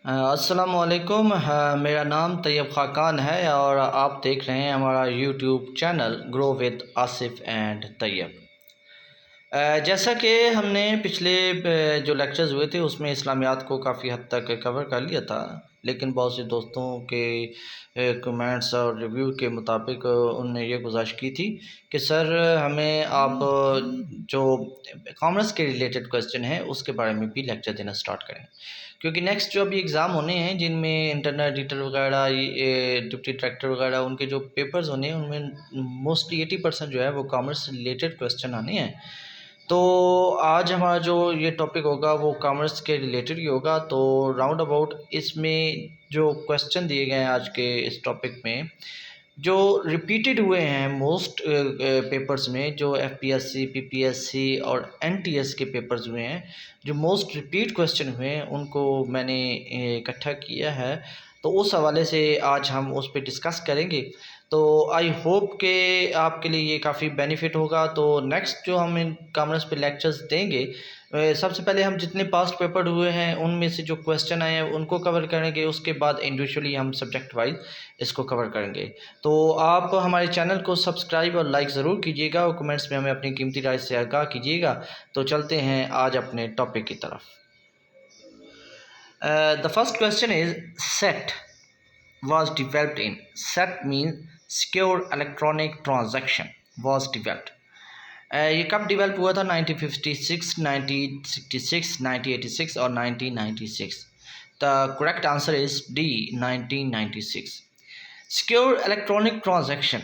अस्सलाम वालेकुम। मेरा नाम तैयब खाकान है और आप देख रहे हैं हमारा YouTube channel grow with Asif and Tayyab. जैसा कि हमने पिछले जो लेक्चर्स हुए थे उसमें इस्लामियात को काफ़ी हद तक कवर कर लिया था, लेकिन बहुत से दोस्तों के कमेंट्स और रिव्यू के मुताबिक उनने ये गुजारिश की थी कि सर हमें आप जो कॉमर्स के रिलेटेड क्वेश्चन है उसके बारे में भी लेक्चर देना स्टार्ट करें, क्योंकि नेक्स्ट जो अभी एग्ज़ाम होने हैं जिनमें इंटरनेट एडिटर वगैरह, डिप्टी डायरेक्टर वगैरह, उनके जो पेपर्स होने हैं उनमें मोस्टली 80% जो है वो कॉमर्स से रिलेटेड क्वेश्चन आने हैं। तो आज हमारा जो ये टॉपिक होगा वो कॉमर्स के रिलेटेड ही होगा। तो राउंड अबाउट इसमें जो क्वेश्चन दिए गए हैं आज के इस टॉपिक में, जो रिपीटेड हुए हैं मोस्ट पेपर्स में, जो एफपीएससी, पीपीएससी और एनटीएस के पेपर्स हुए हैं, जो मोस्ट रिपीट क्वेश्चन हुए हैं उनको मैंने इकट्ठा किया है। तो उस हवाले से आज हम उस पर डिस्कस करेंगे। तो आई होप कि आपके लिए ये काफ़ी बेनिफिट होगा। तो नेक्स्ट जो हम इन कॉमर्स पे लेक्चर्स देंगे, सबसे पहले हम जितने पास्ट पेपर हुए हैं उनमें से जो क्वेश्चन आए हैं उनको कवर करेंगे, उसके बाद इंडिविजुअली हम सब्जेक्ट वाइज इसको कवर करेंगे। तो आप हमारे चैनल को सब्सक्राइब और लाइक ज़रूर कीजिएगा और कमेंट्स में हमें अपनी कीमती राय से आगाह कीजिएगा। तो चलते हैं आज अपने टॉपिक की तरफ। The first question is set was developed in. SET means Secure Electronic Transaction was developed. ये कब डिवेल्प हुआ था? 1956, 1966, 1986 और 1996। The correct answer is D, 1996। Secure electronic transaction,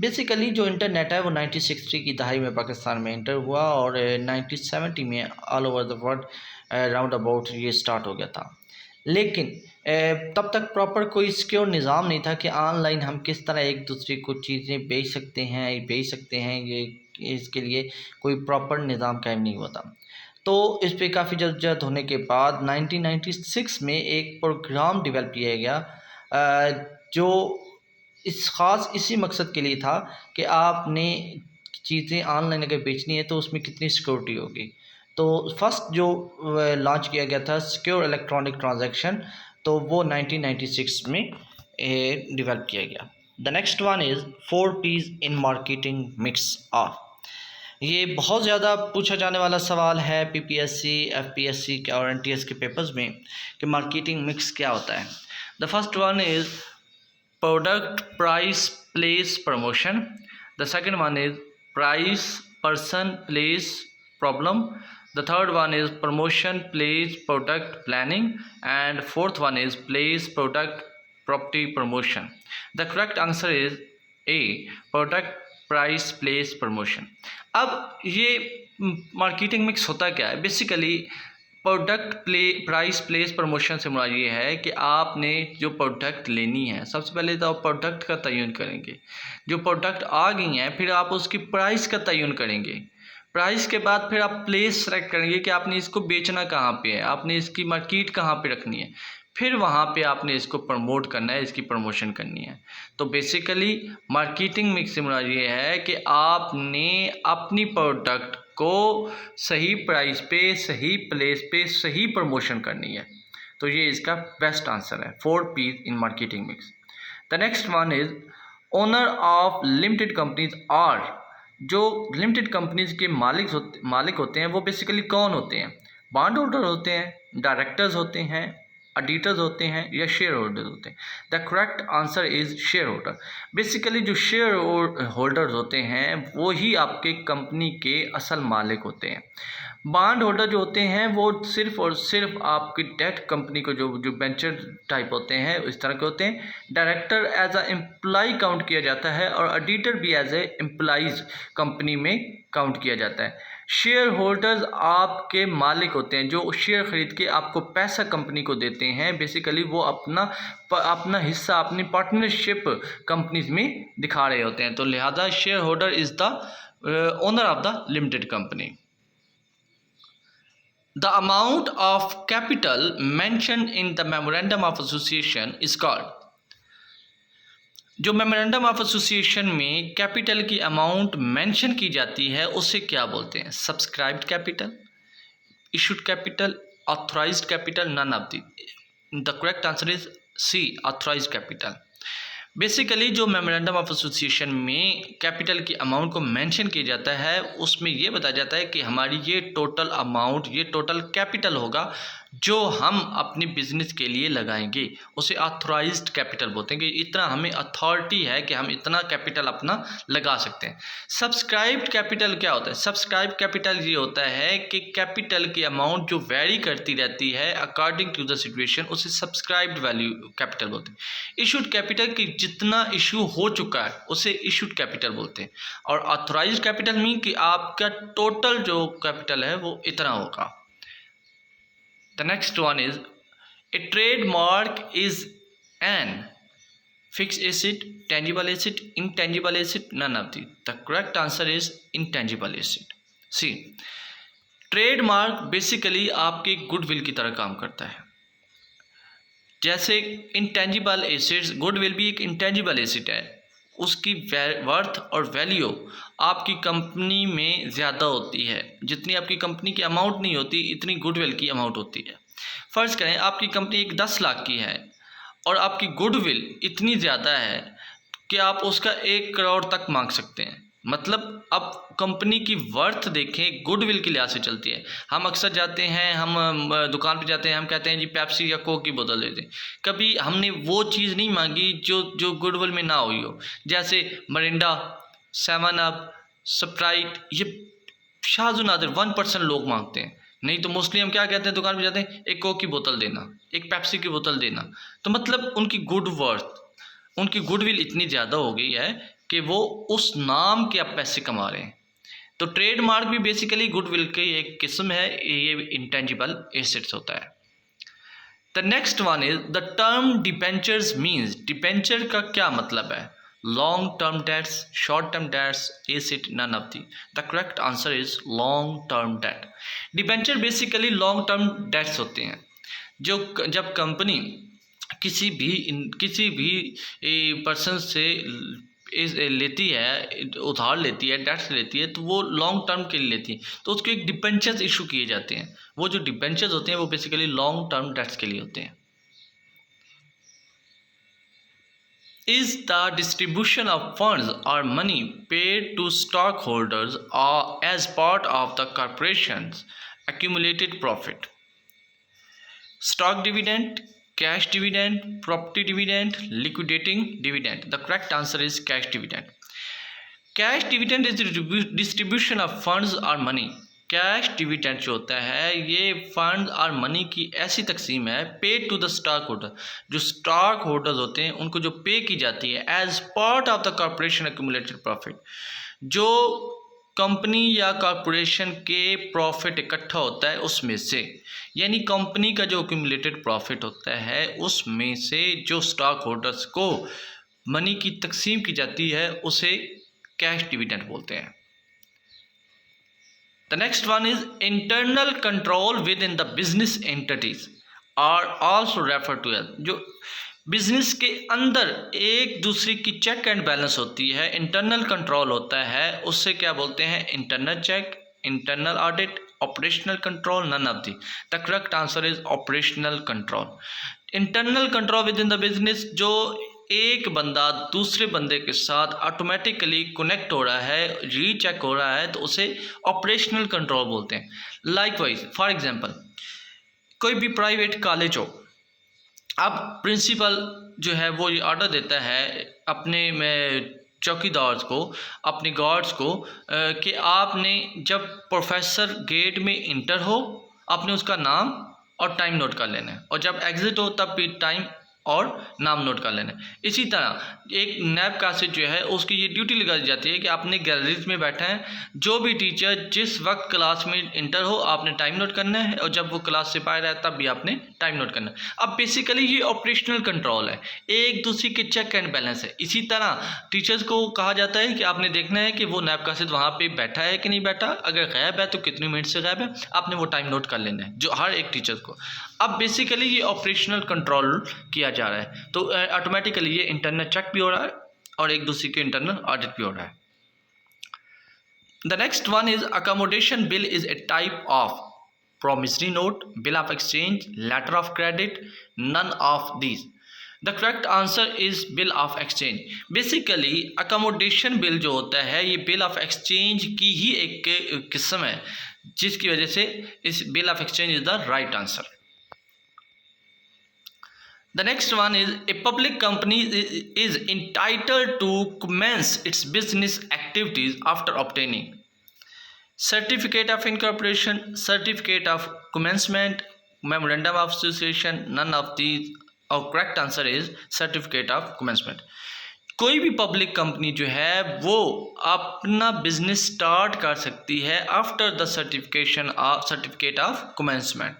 basically जो इंटरनेट है वो 1960 की दहाई में पाकिस्तान में इंटर हुआ और 1970 में all over the world round about ये स्टार्ट हो गया था। लेकिन तब तक प्रॉपर कोई सिक्योर निज़ाम नहीं था कि ऑनलाइन हम किस तरह एक दूसरे को चीज़ें बेच सकते हैं, ये इसके लिए कोई प्रॉपर निज़ाम कायम नहीं हुआ था। तो इस पे काफ़ी जद्दोजहद होने के बाद 1996 में एक प्रोग्राम डेवलप किया गया जो इसी मकसद के लिए था कि आपने चीज़ें ऑनलाइन अगर बेचनी है तो उसमें कितनी सिक्योरिटी होगी। तो फर्स्ट जो लॉन्च किया गया था सिक्योर इलेक्ट्रॉनिक ट्रांजैक्शन, तो वो 1996 में डेवलप किया गया। The next one is 4 P's in marketing mix of. ये बहुत ज़्यादा पूछा जाने वाला सवाल है पीपीएससी, एफपीएससी और एनटीएस के पेपर्स में कि मार्केटिंग मिक्स क्या होता है। The first one is product, price, place, promotion. The second one is price, person, place, problem. The third one is promotion, place, product, planning, and fourth one is place, product, property, promotion. The correct answer is A, product, price, place, promotion. अब ये marketing mix होता क्या है? Basically product, price, place, promotion से मुराद ये है कि आपने जो प्रोडक्ट लेनी है, सबसे पहले तो आप प्रोडक्ट का तयन करेंगे। जो प्रोडक्ट आ गई हैं फिर आप उसकी प्राइस का तयन करेंगे। प्राइस के बाद फिर आप प्लेस सेलेक्ट करेंगे कि आपने इसको बेचना कहाँ पे है, आपने इसकी मार्केट कहाँ पे रखनी है, फिर वहाँ पे आपने इसको प्रमोट करना है, इसकी प्रमोशन करनी है। तो बेसिकली मार्केटिंग मिक्स से मुराद ये है कि आपने अपनी प्रोडक्ट को सही प्राइस पे, सही प्लेस पे, सही प्रमोशन करनी है। तो ये इसका बेस्ट आंसर है, 4 P's in marketing mix. The next one is owner of limited companies are. जो लिमिटेड कंपनीज के मालिक होते हैं वो बेसिकली कौन होते हैं? बॉन्ड होल्डर होते हैं, डायरेक्टर्स होते हैं, ऑडिटर्स होते हैं या शेयर होल्डर्स होते हैं? The correct answer is share holder. Basically जो शेयर होल्डर्स होते हैं वो ही आपके कंपनी के असल मालिक होते हैं। बॉन्ड होल्डर जो होते हैं वो सिर्फ और सिर्फ आपकी डेट कंपनी को जो वेंचर टाइप होते हैं इस तरह के होते हैं। Director as a employee count किया जाता है और ऑडिटर भी एज ए एम्प्लॉइज कंपनी में काउंट किया जाता है। शेयर होल्डर्स आपके मालिक होते हैं जो शेयर खरीद के आपको पैसा कंपनी को देते हैं। बेसिकली वो अपना हिस्सा, अपनी पार्टनरशिप कंपनीज में दिखा रहे होते हैं। तो लिहाजा share holder is the owner of the limited company. The amount of capital mentioned in the memorandum of association is called. जो मेमोरेंडम ऑफ एसोसिएशन में कैपिटल की अमाउंट मेंशन की जाती है उसे क्या बोलते हैं? Subscribed capital, issued capital, authorised capital, none of the. The correct answer is C, authorised capital. Basically जो मेमोरेंडम ऑफ एसोसिएशन में कैपिटल की अमाउंट को मेंशन किया जाता है, उसमें ये बताया जाता है कि हमारी ये टोटल अमाउंट, ये टोटल कैपिटल होगा जो हम अपनी बिजनेस के लिए लगाएंगे, उसे ऑथराइज्ड कैपिटल बोलते हैं कि इतना हमें अथॉरिटी है कि हम इतना कैपिटल अपना लगा सकते हैं। सब्सक्राइब्ड कैपिटल क्या होता है? सब्सक्राइब्ड कैपिटल ये होता है कि कैपिटल की अमाउंट जो वेरी करती रहती है अकॉर्डिंग टू द सिचुएशन, उसे सब्सक्राइब्ड वैल्यू कैपिटल बोलते हैं। इशूड कैपिटल की जितना इशू हो चुका है उसे इशूड कैपिटल बोलते हैं। और ऑथराइज्ड कैपिटल मीन कि आपका टोटल जो कैपिटल है वो इतना होगा। The next one is a trademark is an fixed asset, tangible asset, intangible asset, none of these. The correct answer is intangible asset. See, trademark basically आपके goodwill की तरह काम करता है। जैसे इंटेंजिबल एसेट्स, गुडविल भी एक इंटेंजिबल एसेट है, उसकी वर्थ और वैल्यू आपकी कंपनी में ज़्यादा होती है। जितनी आपकी कंपनी की अमाउंट नहीं होती इतनी गुडविल की अमाउंट होती है। फ़र्ज़ करें आपकी कंपनी एक 10 लाख की है और आपकी गुडविल इतनी ज़्यादा है कि आप उसका 1 करोड़ तक मांग सकते हैं। मतलब अब कंपनी की वर्थ देखें, गुडविल के लिहाज से चलती है। हम अक्सर जाते हैं, हम दुकान पे जाते हैं, हम कहते हैं जी पेप्सी या कोक की बोतल दे दें। कभी हमने वो चीज़ नहीं मांगी जो गुडविल में ना हुई हो, जैसे मरिंडा, 7 अप, स्प्राइट, ये शाज़ नादिर 1% लोग मांगते हैं। नहीं तो मोस्टली हम क्या कहते हैं, दुकान पे जाते हैं एक कोक की बोतल देना, एक पेप्सी की बोतल देना। तो मतलब उनकी उनकी गुडविल इतनी ज़्यादा हो गई है कि वो उस नाम के अब पैसे कमा रहे हैं। तो ट्रेडमार्क भी बेसिकली गुडविल की एक किस्म है, ये इंटेंजिबल एसेट्स होता है। The next one is the term debentures means, debenture का क्या मतलब है? Long term debts, short term debts, asset, none of the. The correct answer is long term debt. Debenture basically long term debts होते हैं। जब company किसी भी person से लेती है, उधार लेती है, डेट्स लेती है, तो वो लॉन्ग टर्म के लिए लेती है, तो उसको एक डिबेंचर्स इशू किए जाते हैं। वो जो डिबेंचर्स होते हैं वो बेसिकली लॉन्ग टर्म डेट्स के लिए होते हैं। Is the distribution of funds or money paid to stockholders or as part of the corporation's accumulated profit? Stock dividend, cash dividend, property dividend, liquidating dividend. The correct answer is cash dividend. Cash dividend is the distribution of funds or money. Cash dividend जो होता है ये fund और money की ऐसी तकसीम है, paid to the stock holder, जो स्टॉक होल्डर्स होते हैं उनको जो पे की जाती है as part of the corporation accumulated profit. जो कंपनी या कॉर्पोरेशन के प्रॉफिट इकट्ठा होता है उसमें से, यानी कंपनी का जो एक्यूमुलेटेड प्रॉफिट होता है उसमें से जो स्टॉक होल्डर्स को मनी की तकसीम की जाती है उसे कैश डिविडेंड बोलते हैं। The next one is internal control within the business entities are also referred to as, जो बिजनेस के अंदर एक दूसरे की चेक एंड बैलेंस होती है, इंटरनल कंट्रोल होता है, उससे क्या बोलते हैं? Internal check, internal audit, operational control, none of the. The correct answer is operational control. Internal control within the business, जो एक बंदा दूसरे बंदे के साथ ऑटोमेटिकली कनेक्ट हो रहा है, रीचेक हो रहा है, तो उसे ऑपरेशनल कंट्रोल बोलते हैं। लाइकवाइज फॉर एग्जांपल कोई भी प्राइवेट कॉलेज हो, अब प्रिंसिपल जो है वो ये ऑर्डर देता है अपने चौकीदार को, अपने गार्ड्स को कि आपने जब प्रोफेसर गेट में इंटर हो आपने उसका नाम और टाइम नोट कर लेना है, और जब एग्जिट हो तब भी टाइम और नाम नोट कर लेना है। इसी तरह एक नैब कासिद जो है उसकी ये ड्यूटी लगा दी जाती है कि आपने गैलरीज में बैठा है, जो भी टीचर जिस वक्त क्लास में इंटर हो आपने टाइम नोट करना है, और जब वो क्लास से बाहर आए तब भी आपने टाइम नोट करना है। अब बेसिकली ये ऑपरेशनल कंट्रोल है, एक दूसरे के चेक एंड बैलेंस है। इसी तरह टीचर्स को कहा जाता है कि आपने देखना है कि वो नैब कासिद वहाँ पर बैठा है कि नहीं बैठा, अगर गायब है तो कितने मिनट से गायब है, आपने वो टाइम नोट कर लेना है, जो हर एक टीचर को। अब बेसिकली ये ऑपरेशनल कंट्रोल किया जा रहा है, तो ऑटोमेटिकली ये इंटरनल चेक भी हो रहा है और एक दूसरे के इंटरनल ऑडिट भी हो रहा है। The next one is accommodation bill is a type of promissory note, bill of exchange, letter of credit, none of these. The correct answer is bill of exchange. Basically accommodation bill जो होता है ये bill of exchange की ही एक किस्म है, जिसकी वजह से इस bill of exchange is the right answer. The next one is a public company is entitled to commence its business activities after obtaining certificate of incorporation, certificate of commencement, memorandum of association, none of these. और correct answer is certificate of commencement. कोई भी public company जो है वो अपना business start कर सकती है after the certificate of commencement.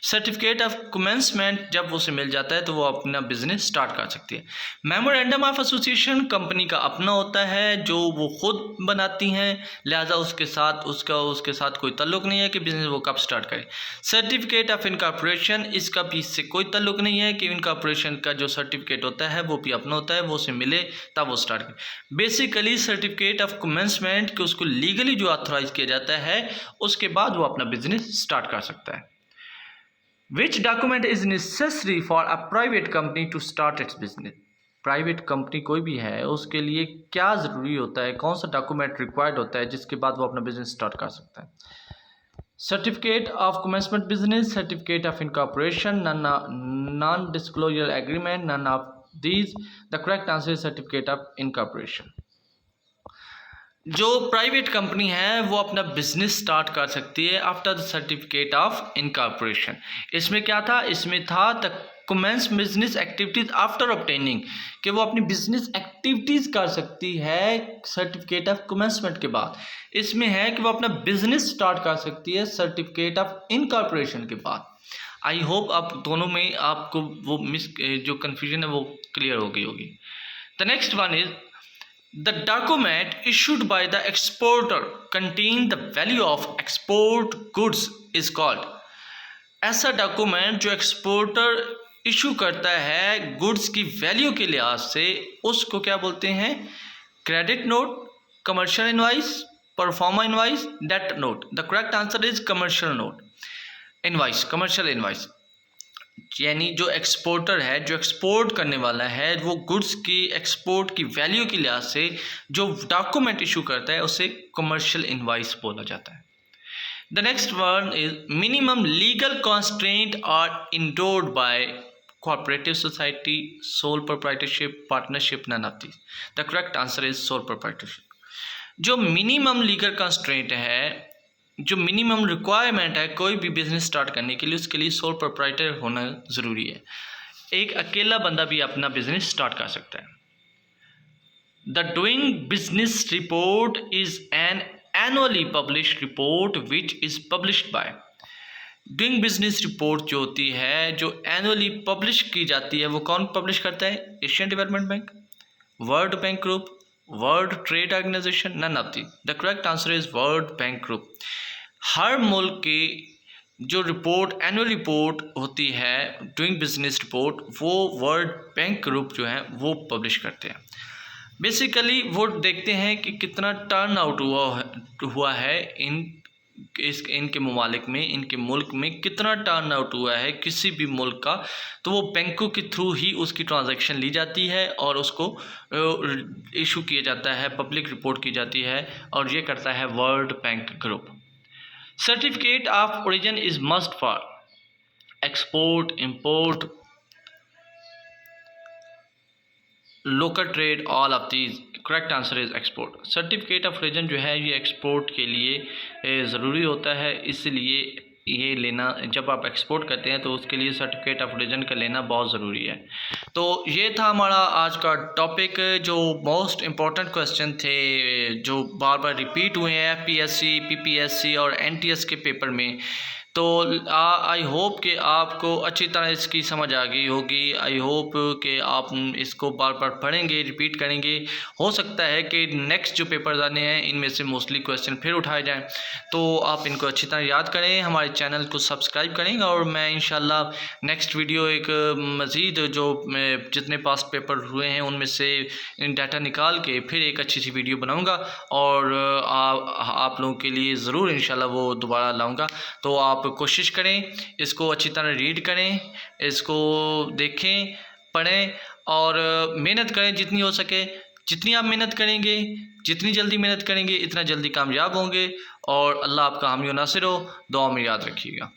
Certificate of commencement जब उसे मिल जाता है तो वो अपना बिजनेस स्टार्ट कर सकती है. मेमोरेंडम ऑफ एसोसिएशन कंपनी का अपना होता है जो वो खुद बनाती हैं, लिहाजा उसके साथ कोई ताल्लुक नहीं है कि बिजनेस वो कब स्टार्ट करे. सर्टिफिकेट ऑफ इनकॉर्पोरेशन इसका भी इससे कोई ताल्लुक नहीं है कि इनकॉर्पोरेशन का जो सर्टिफिकेट होता है वो भी अपना होता है, वो उसे मिले तब वो स्टार्ट करें. बेसिकली सर्टिफिकेट ऑफ कमेंसमेंट कि उसको लीगली जो ऑथराइज किया जाता है उसके बाद वो अपना बिजनेस स्टार्ट कर सकता है. Which document is necessary for a private company to start its business. Private company कोई भी है उसके लिए क्या ज़रूरी होता है, कौन सा डॉक्यूमेंट रिक्वायर्ड होता है जिसके बाद वो अपना बिजनेस स्टार्ट कर सकता है. Certificate of commencement business, certificate of incorporation, non disclosure agreement, none of these. The correct answer is certificate of incorporation. जो प्राइवेट कंपनी है वो अपना बिजनेस स्टार्ट कर सकती है after the certificate of incorporation. इसमें क्या था, इसमें था the commence business activities after obtaining कि वो अपनी बिजनेस एक्टिविटीज कर सकती है सर्टिफिकेट ऑफ कमेंसमेंट के बाद. इसमें है कि वो अपना बिजनेस स्टार्ट कर सकती है सर्टिफिकेट ऑफ इनकॉर्पोरेशन के बाद. आई होप आप दोनों में आपको वो जो कन्फ्यूजन है वो क्लियर हो गई होगी. The next one is the document issued by the exporter contain the value of export goods is called. ऐसा डॉक्यूमेंट जो एक्सपोर्टर इशू करता है गुड्स की वैल्यू के लिहाज से उसको क्या बोलते हैं, credit note, commercial invoice, proforma invoice, डेट note. The correct answer is commercial note invoice, commercial invoice. यानी जो एक्सपोर्टर है, जो एक्सपोर्ट करने वाला है, वो गुड्स की एक्सपोर्ट की वैल्यू के लिहाज से जो डॉक्यूमेंट इशू करता है उसे कमर्शियल इनवाइस बोला जाता है. The next one is minimum legal constraint are endured by cooperative society, sole proprietorship, partnership, none of these. The correct answer is sole proprietorship. जो मिनिमम लीगल कॉन्स्ट्रेंट है, जो minimum requirement है कोई भी business start करने के लिए, उसके लिए सोल प्रोप्राइटर होना ज़रूरी है. एक अकेला बंदा भी अपना बिजनेस स्टार्ट कर सकता है. The doing business report is an annually published report which is published by. Doing business report जो होती है, जो एनुअली पब्लिश की जाती है, वो कौन पब्लिश करता है, Asian Development Bank, World Bank Group, World Trade Organization, none of the. The correct answer is World Bank Group. हर मुल्क की जो रिपोर्ट, एनुअल रिपोर्ट होती है, डूइंग बिजनेस रिपोर्ट, वो वर्ल्ड बैंक ग्रुप जो है वो पब्लिश करते हैं. बेसिकली वो देखते हैं कि कितना टर्न आउट हुआ है इनके ममालिक में, इनके मुल्क में कितना टर्न आउट हुआ है किसी भी मुल्क का, तो वो बैंकों के थ्रू ही उसकी ट्रांजैक्शन ली जाती है और उसको इशू किया जाता है, पब्लिक रिपोर्ट की जाती है, और ये करता है world Bank group. Certificate of origin is must for export, import, local trade, all of these. Correct answer is export. Certificate of origin जो है ये एक्सपोर्ट के लिए ज़रूरी होता है, इसलिए ये लेना, जब आप एक्सपोर्ट करते हैं तो उसके लिए सर्टिफिकेट ऑफ ओरिजिन का लेना बहुत ज़रूरी है. तो ये था हमारा आज का टॉपिक, जो मोस्ट इम्पॉर्टेंट क्वेश्चन थे जो बार बार रिपीट हुए हैं FPSC, PPSC और NTS के पेपर में. तो आई होप कि आपको अच्छी तरह इसकी समझ आ गई होगी. आई होप कि आप इसको बार बार पढ़ेंगे, रिपीट करेंगे. हो सकता है कि नेक्स्ट जो पेपर्स आने हैं इनमें से मोस्टली क्वेश्चन फिर उठाए जाएं, तो आप इनको अच्छी तरह याद करें, हमारे चैनल को सब्सक्राइब करें, और मैं इंशाल्लाह नेक्स्ट वीडियो एक मज़ीद जो जितने पास्ट पेपर हुए हैं उनमें से डाटा निकाल के फिर एक अच्छी सी वीडियो बनाऊँगा और आप लोगों के लिए ज़रूर इंशाल्लाह वो दोबारा लाऊँगा. तो आप आप कोशिश करें, इसको अच्छी तरह रीड करें, इसको देखें, पढ़ें और मेहनत करें जितनी हो सके। जितनी आप मेहनत करेंगे, जितनी जल्दी मेहनत करेंगे, इतना जल्दी कामयाब होंगे और अल्लाह आपका हामी व नासिर हो। दुआ में याद रखिएगा।